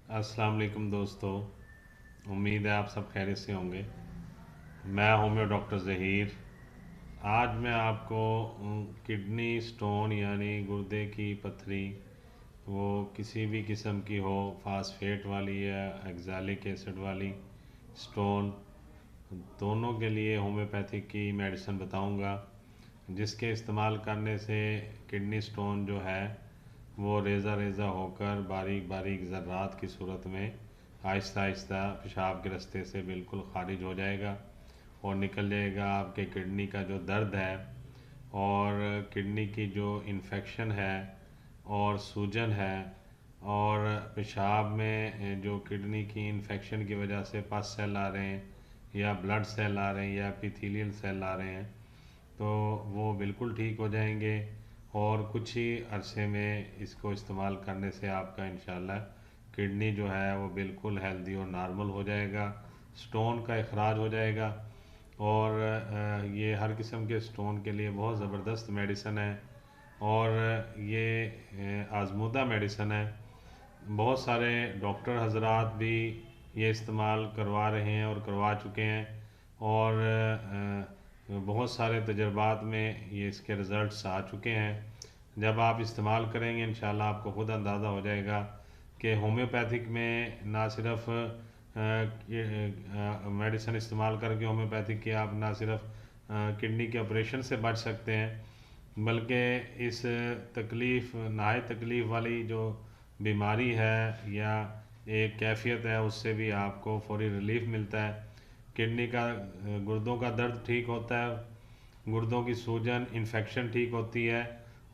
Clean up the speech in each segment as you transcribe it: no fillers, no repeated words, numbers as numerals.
अस्सलाम वालेकुम दोस्तों। उम्मीद है आप सब खैरियत से होंगे। मैं होम्यो डॉक्टर ज़हीर। आज मैं आपको किडनी स्टोन यानी गुर्दे की पथरी, वो किसी भी किस्म की हो, फास्फेट वाली या एक्जालिक एसिड वाली स्टोन, दोनों के लिए होम्योपैथिक की मेडिसिन बताऊंगा, जिसके इस्तेमाल करने से किडनी स्टोन जो है वो रेज़ा रेज़ा होकर बारीक बारीक ज़र्रात की सूरत में आहिस्ता आहिस्ता पेशाब के रास्ते से बिल्कुल ख़ारिज हो जाएगा और निकल जाएगा। आपके किडनी का जो दर्द है और किडनी की जो इन्फेक्शन है और सूजन है और पेशाब में जो किडनी की इन्फेक्शन की वजह से पस सेल आ रहे हैं या ब्लड सेल आ रहे हैं या एपिथेलियल सेल आ रहे हैं, तो वो बिल्कुल ठीक हो जाएंगे। और कुछ ही अरसे में इसको इस्तेमाल करने से आपका इंशाल्लाह किडनी जो है वो बिल्कुल हेल्दी और नॉर्मल हो जाएगा, स्टोन का इखराज हो जाएगा। और ये हर किस्म के स्टोन के लिए बहुत ज़बरदस्त मेडिसन है और ये आजमूदा मेडिसन है। बहुत सारे डॉक्टर हजरात भी ये इस्तेमाल करवा रहे हैं और करवा चुके हैं और बहुत सारे तजर्बात में ये इसके रिज़ल्ट्स आ चुके हैं। जब आप इस्तेमाल करेंगे इंशाल्लाह आपको ख़ुद अंदाज़ा हो जाएगा कि होम्योपैथिक में ना सिर्फ मेडिसिन इस्तेमाल करके होम्योपैथिक की आप ना सिर्फ किडनी के ऑपरेशन से बच सकते हैं, बल्कि इस तकलीफ़ नहायत तकलीफ़ वाली जो बीमारी है या एक कैफियत है उससे भी आपको फौरी रिलीफ मिलता है। किडनी का गुर्दों का दर्द ठीक होता है, गुर्दों की सूजन इन्फेक्शन ठीक होती है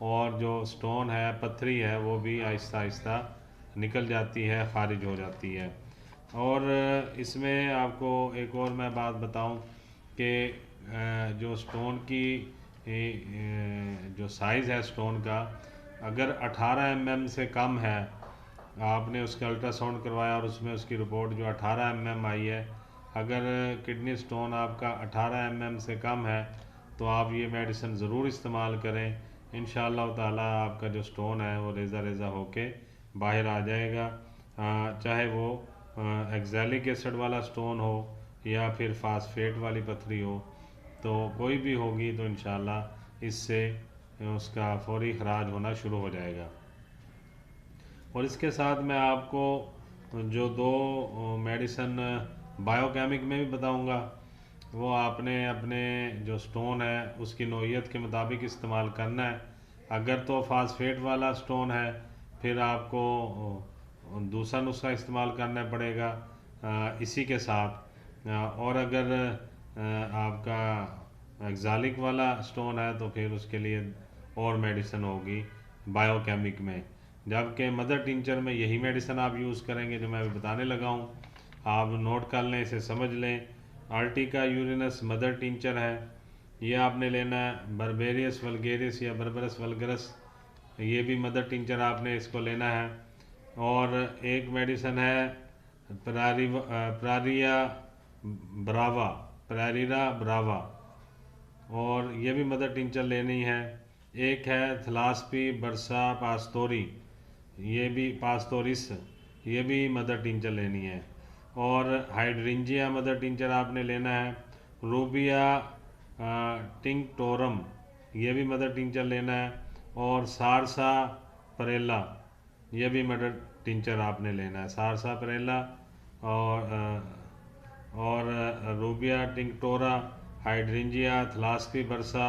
और जो स्टोन है पथरी है वो भी आहिस्ता आहिस्ता निकल जाती है, ख़ारिज हो जाती है। और इसमें आपको एक और मैं बात बताऊं कि जो स्टोन की जो साइज़ है स्टोन का, अगर 18 mm से कम है, आपने उसका अल्ट्रासाउंड करवाया और उसमें उसकी रिपोर्ट जो 18 mm आई है, अगर किडनी स्टोन आपका 18 mm से कम है तो आप ये मेडिसिन ज़रूर इस्तेमाल करें। इंशाअल्लाह ताला आपका जो स्टोन है वो रेज़ा रेज़ा होके बाहर आ जाएगा। चाहे वो एक्जैलिक एसिड वाला स्टोन हो या फिर फास्फेट वाली पथरी हो, तो कोई भी होगी तो इंशाल्लाह इससे उसका फौरी खराज होना शुरू हो जाएगा। और इसके साथ मैं आपको जो दो मेडिसन बायोकेमिक में भी बताऊंगा, वो आपने अपने जो स्टोन है उसकी नौइयत के मुताबिक इस्तेमाल करना है। अगर तो फास्फेट वाला स्टोन है फिर आपको दूसरा नुस्खा इस्तेमाल करना पड़ेगा इसी के साथ। और अगर आपका एक्जालिक वाला स्टोन है तो फिर उसके लिए और मेडिसिन होगी बायोकेमिक में। जबकि मदर टिंचर में यही मेडिसिन आप यूज़ करेंगे जो मैं अभी बताने लगा हूँ, आप नोट कर लें, इसे समझ लें। आर्टिका यूरिनस मदर टिंचर है, ये आपने लेना है। बर्बेरियस वल्गेरिस या बर्बरस वल्गरस, ये भी मदर टिंचर आपने इसको लेना है। और एक मेडिसिन है प्रारिया ब्रावा, प्रारिरा ब्रावा, और ये भी मदर टिंचर लेनी है। एक है थलास्पी बरसा पास्तोरी, ये भी पास्तोरिस, ये भी मदर टिंचर लेनी है। और हाइड्रिंजिया मदर टिंचर आपने लेना है। रूबिया टिंक्टोरम, ये भी मदर टिंचर लेना है। और सारसा परेला, ये भी मदर टिंचर आपने लेना है। सारसा परेला और रूबिया टिंक्टोरा, हाइड्रिंजिया, थलास्पी बरसा,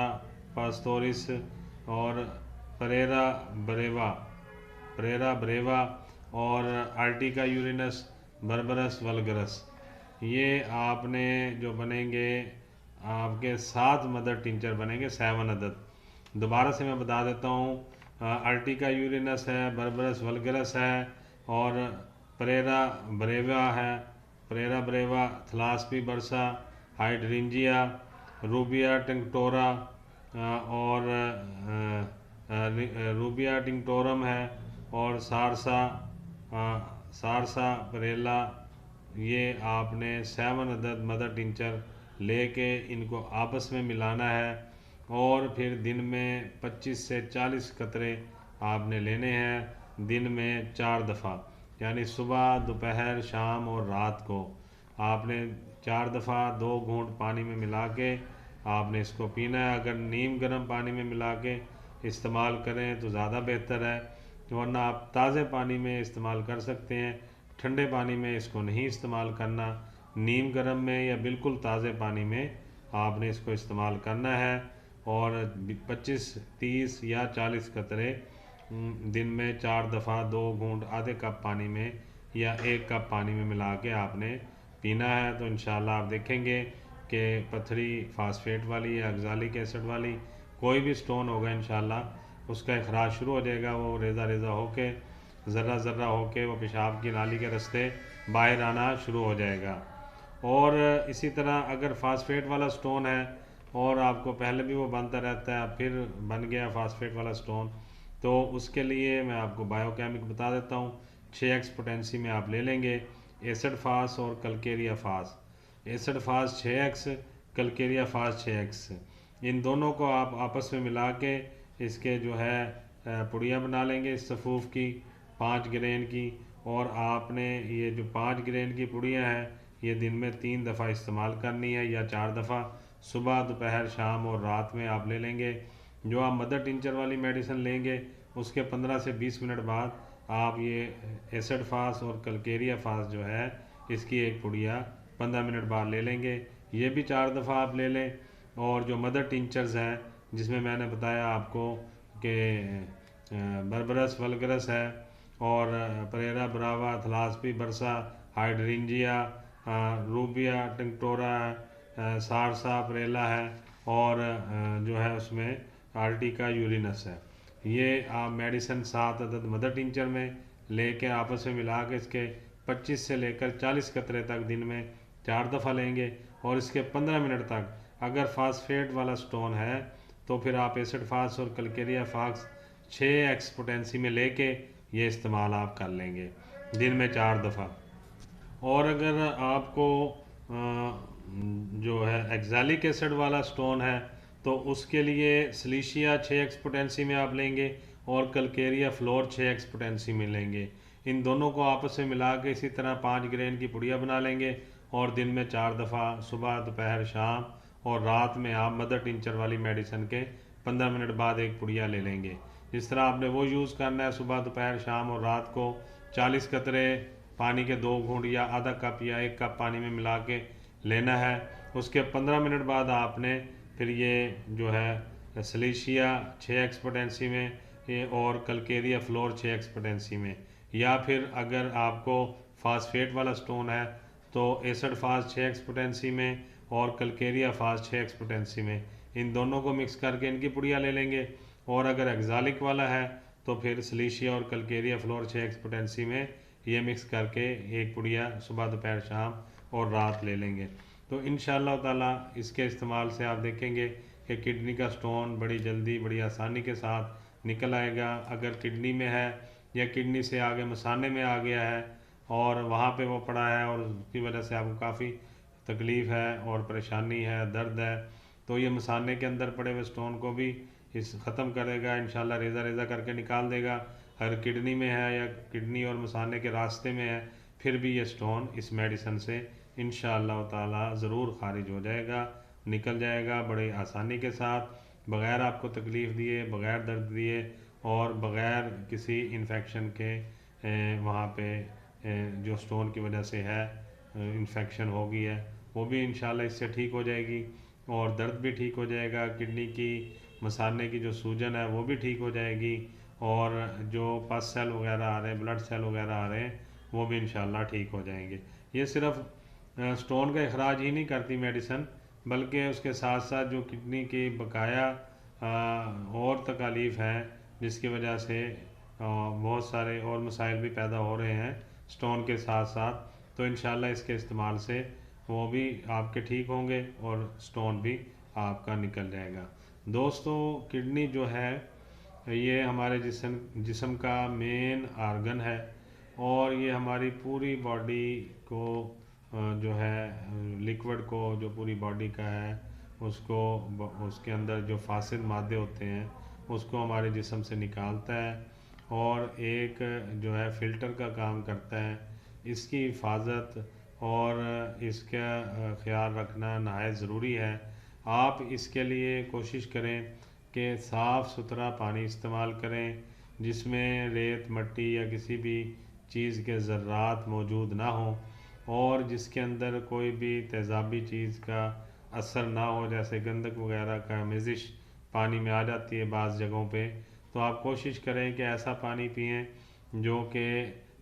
पास्तोरिस और परेरा ब्रेवा, परेरा ब्रेवा और आर्टिका यूरिनस, बर्बरस वल्गरस, ये आपने जो बनेंगे आपके 7 मदर टिंचर बनेंगे, 7 अदद। दोबारा से मैं बता देता हूँ, आर्टिका यूरिनस है, बर्बरस वल्गरस है और परेरा ब्रेवा है, परेरा ब्रेवा, थलास्पी बरसा, हाइड्रिंजिया, रूबिया टिंक्टोरा और रूबिया टिंक्टोरम है और सारसा, सारसा परेला, ये आपने 7 अदद मदर टिंचर लेके इनको आपस में मिलाना है और फिर दिन में 25 से 40 कतरे आपने लेने हैं, दिन में 4 दफ़ा। यानी सुबह, दोपहर, शाम और रात को आपने 4 दफ़ा 2 घूंट पानी में मिला के आपने इसको पीना है। अगर नीम गर्म पानी में मिला के इस्तेमाल करें तो ज़्यादा बेहतर है, वरना आप ताज़े पानी में इस्तेमाल कर सकते हैं। ठंडे पानी में इसको नहीं इस्तेमाल करना, नीम गर्म में या बिल्कुल ताज़े पानी में आपने इसको इस्तेमाल करना है। और 25, 30 या 40 कतरे दिन में 4 दफ़ा 2 घूंट आधे कप पानी में या 1 कप पानी में मिला के आपने पीना है। तो इंशाल्लाह आप देखेंगे कि पथरी फास्फेट वाली या ऑक्ज़ैलिक एसिड वाली कोई भी स्टोन होगा इंशाल्लाह उसका इखराज शुरू हो जाएगा। वो रेज़ा रेज़ा होके, ज़र्रा ज़र्रा होके वो पेशाब की नाली के रास्ते बाहर आना शुरू हो जाएगा। और इसी तरह अगर फास्फेट वाला स्टोन है और आपको पहले भी वो बनता रहता है, फिर बन गया फास्फेट वाला स्टोन, तो उसके लिए मैं आपको बायोकेमिक बता देता हूँ। 6x पोटेंसी में आप ले लेंगे एसिड फास और कलकेरिया फास। एसिड फास 6x, कलकेरिया फास 6x, इन दोनों को आप आपस में मिला के इसके जो है पुड़िया बना लेंगे इस सफ़ूफ की 5 ग्रेन की। और आपने ये जो 5 ग्रेन की पुड़िया हैं ये दिन में 3 दफ़ा इस्तेमाल करनी है या 4 दफ़ा, सुबह, दोपहर, शाम और रात में आप ले लेंगे। जो आप मदर टिंचर वाली मेडिसिन लेंगे उसके 15 से 20 मिनट बाद आप ये एसिड फास और कलकेरिया फास जो है इसकी एक पुड़िया 15 मिनट बाद ले लेंगे। ये भी 4 दफ़ा आप ले लें। और जो मदर टिंचर्स हैं जिसमें मैंने बताया आपको कि बर्बरस वल्गरस है और परेरा ब्रावा, थलास्पी बरसा, हाइड्रेंजिया, रूबिया टिंक्टोरा, सारसा परेला है और जो है उसमें आर्टिका यूरिनस है। ये आप मेडिसिन 7 अदद मदर टिंचर में लेके आपस में मिला के इसके 25 से लेकर 40 कतरे तक दिन में 4 दफ़ा लेंगे। और इसके 15 मिनट तक अगर फास्फेट वाला स्टोन है तो फिर आप एसिड फास और कलकेरिया फास 6x पोटेंसी में लेके ये इस्तेमाल आप कर लेंगे दिन में 4 दफ़ा। और अगर आपको जो है एक्जैलिक एसिड वाला स्टोन है तो उसके लिए सिलिशिया 6x पोटेंसी में आप लेंगे और कलकेरिया फ्लोर 6x पोटेंसी में लेंगे। इन दोनों को आपस में मिला के इसी तरह 5 ग्रेन की पुड़िया बना लेंगे और दिन में 4 दफ़ा सुबह, दोपहर, शाम और रात में आप मदर टिंचर वाली मेडिसिन के 15 मिनट बाद एक पुड़िया ले लेंगे। जिस तरह आपने वो यूज़ करना है सुबह, दोपहर, शाम और रात को 40 कतरे पानी के 2 घूंट या आधा कप या 1 कप पानी में मिला के लेना है। उसके 15 मिनट बाद आपने फिर ये जो है सिलिशिया 6x पोटेंसी में ये और कलकेरिया फ्लोर 6x पोटेंसी में, या फिर अगर आपको फास्फेट वाला स्टोन है तो एसिड फास 6x पोटेंसी में और कलकेरिया फास 6x पोटेंसी में, इन दोनों को मिक्स करके इनकी पुड़िया ले लेंगे। और अगर एक्जालिक वाला है तो फिर सिलिशिया और कलकेरिया फ्लोर 6x पोटेंसी में ये मिक्स करके एक पुड़िया सुबह, दोपहर, शाम और रात ले लेंगे। तो इंशाअल्लाह ताला इसके इस्तेमाल से आप देखेंगे कि किडनी का स्टोन बड़ी जल्दी, बड़ी आसानी के साथ निकल आएगा। अगर किडनी में है या किडनी से आगे मसाने में आ गया है और वहाँ पे वो पड़ा है और उसकी वजह से आपको काफ़ी तकलीफ़ है और परेशानी है, दर्द है, तो ये मसाने के अंदर पड़े हुए स्टोन को भी इस ख़त्म करेगा इंशाल्लाह, रेज़ा रेज़ा करके निकाल देगा। अगर किडनी में है या किडनी और मसाने के रास्ते में है फिर भी ये स्टोन इस मेडिसिन से इंशाअल्लाह ताला ज़रूर ख़ारिज हो जाएगा, निकल जाएगा बड़े आसानी के साथ, बग़ैर आपको तकलीफ़ दिए, बग़ैर दर्द दिए और बग़ैर किसी इन्फेक्शन के। वहाँ पे जो स्टोन की वजह से है इन्फेक्शन हो गई है वो भी इंशाल्लाह इससे ठीक हो जाएगी और दर्द भी ठीक हो जाएगा। किडनी की मसाने की जो सूजन है वो भी ठीक हो जाएगी और जो पस सेल वगैरह आ रहे हैं, ब्लड सेल वगैरह आ रहे हैं वो भी इंशाल्लाह ठीक हो जाएंगे। ये सिर्फ स्टोन का इखराज ही नहीं करती मेडिसन, बल्कि उसके साथ साथ जो किडनी की बकाया और तकालीफ़ हैं जिसकी वजह से बहुत सारे और मसाइल भी पैदा हो रहे हैं स्टोन के साथ साथ, तो इंशाल्लाह इसके इस्तेमाल से वो भी आपके ठीक होंगे और स्टोन भी आपका निकल जाएगा। दोस्तों, किडनी जो है ये हमारे जिस्म का मेन आर्गन है और ये हमारी पूरी बॉडी को जो है लिक्विड को जो पूरी बॉडी का है उसको उसके अंदर जो फासिद मादे होते हैं उसको हमारे जिस्म से निकालता है और एक जो है फ़िल्टर का काम करता है। इसकी हिफाजत और इसका ख़्याल रखना नहायत ज़रूरी है। आप इसके लिए कोशिश करें कि साफ़ सुथरा पानी इस्तेमाल करें, जिसमें रेत मट्टी या किसी भी चीज़ के ज़र्रात मौजूद ना हों, और जिसके अंदर कोई भी तेज़ाबी चीज़ का असर ना हो, जैसे गंदक वगैरह का मेजिश पानी में आ जाती है बाज़ जगहों पे। तो आप कोशिश करें कि ऐसा पानी पिएं जो कि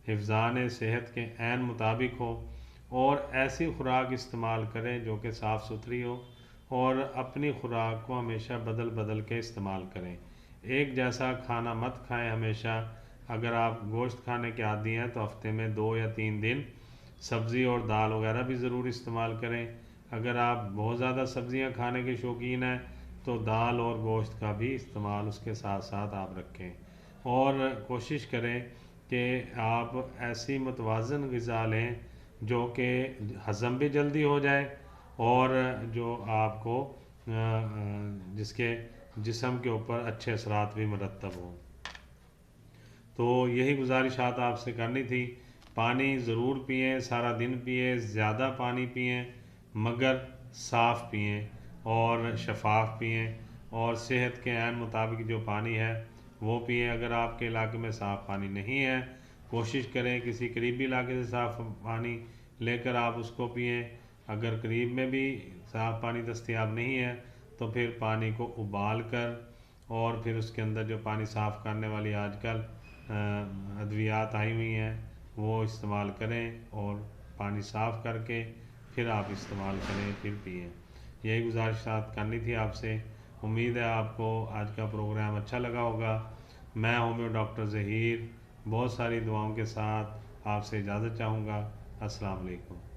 हिफ़्ज़ान सेहत के ऐन मुताबिक हो, और ऐसी खुराक इस्तेमाल करें जो कि साफ़ सुथरी हो, और अपनी खुराक को हमेशा बदल बदल के इस्तेमाल करें। एक जैसा खाना मत खाएं हमेशा। अगर आप गोश्त खाने के आदी हैं तो हफ्ते में 2 या 3 दिन सब्ज़ी और दाल वगैरह भी ज़रूर इस्तेमाल करें। अगर आप बहुत ज़्यादा सब्ज़ियाँ खाने के शौकीन हैं तो दाल और गोश्त का भी इस्तेमाल उसके साथ साथ आप रखें, और कोशिश करें कि आप ऐसी मुतवाज़न ग़िज़ा लें जो कि हज़म भी जल्दी हो जाए, और जो आपको जिसके जिस्म के ऊपर अच्छे असरात भी मरतब हों। तो यही गुजारिशात आपसे करनी थी। पानी ज़रूर पिएं, सारा दिन पिएं, ज़्यादा पानी पिएं, मगर साफ़ पिएं और शफ़ाफ़ पिएं, और सेहत के ऐन मुताबिक जो पानी है वो पिएं। अगर आपके इलाके में साफ़ पानी नहीं है, कोशिश करें किसी करीबी इलाके से साफ़ पानी लेकर आप उसको पिएं। अगर करीब में भी साफ़ पानी दस्तयाब नहीं है तो फिर पानी को उबाल कर, और फिर उसके अंदर जो पानी साफ़ करने वाली आजकल अद्वियात आई हुई हैं वो इस्तेमाल करें, और पानी साफ़ करके फिर आप इस्तेमाल करें, फिर पिएं। यही गुजारिशात करनी थी आपसे। उम्मीद है आपको आज का प्रोग्राम अच्छा लगा होगा। मैं होम्यो डॉक्टर ज़हीर बहुत सारी दुआओं के साथ आपसे इजाज़त चाहूँगा। अस्सलाम वालेकुम।